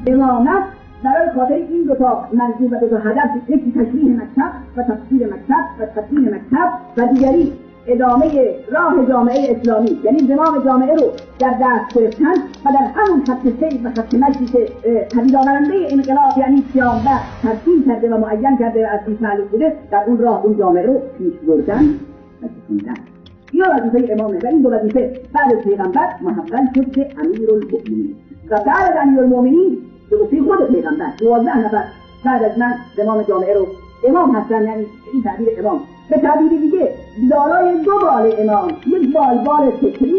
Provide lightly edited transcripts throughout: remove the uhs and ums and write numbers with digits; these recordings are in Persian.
امامت برای خاطر این دو تا منظور و دو تا هدف، یکی تشریح مکتب و تفسیر مکتب و تدوین مکتب و دیگری ادامه راه جامعه اسلامی، یعنی زمام جامعه رو در دست گرفتن و در همون خط سیر و خط مشی که پدید آورنده انقلاب یعنی سیاوش ترتیب کرده و معین کرده و از این تعلق بوده، در اون راه اون جامعه رو پیش بردن و کشوندن. یا وظیفه امامه و این دو وظیفه بعد از پیغمبر محول شد به امیرالمؤمنین و بعد از امیرالمؤمنین به گفته خود پیغمبر 12 نفر بعد از من زمام جامعه رو امام هستن، یعنی این تعبیر امام. به تعبیر دیگه دارای دو بال امام، یک بال فکری،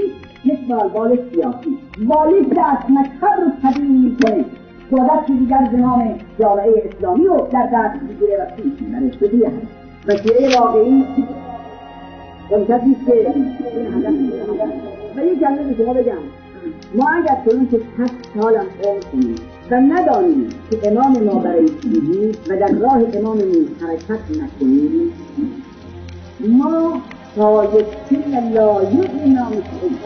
یک بال سیاسی. بالی که از مکتب رو تدوین میکنه و دست دیگر زمام جامعه اسلامی رو در دست میگیره و پیش میبره. شدیه وسیله واقعی امتدیست که و یک کلمه به شما بگم، ما اگر کنون که 7 سالم عمر کنیم و ندانیم که امام ما برای چی بود و در راه اماممون حرکت نکنیم، ما شایسته لایق نامشیم.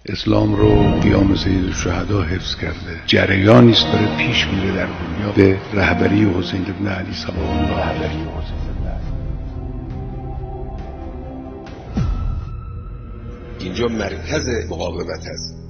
اسلام رو قیام سید الشهدا حفظ کرده، جریانی است داره پیش میره در دنیا به رهبری حسین بن علی سلام الله. اینجا مرکز مقاومت هست.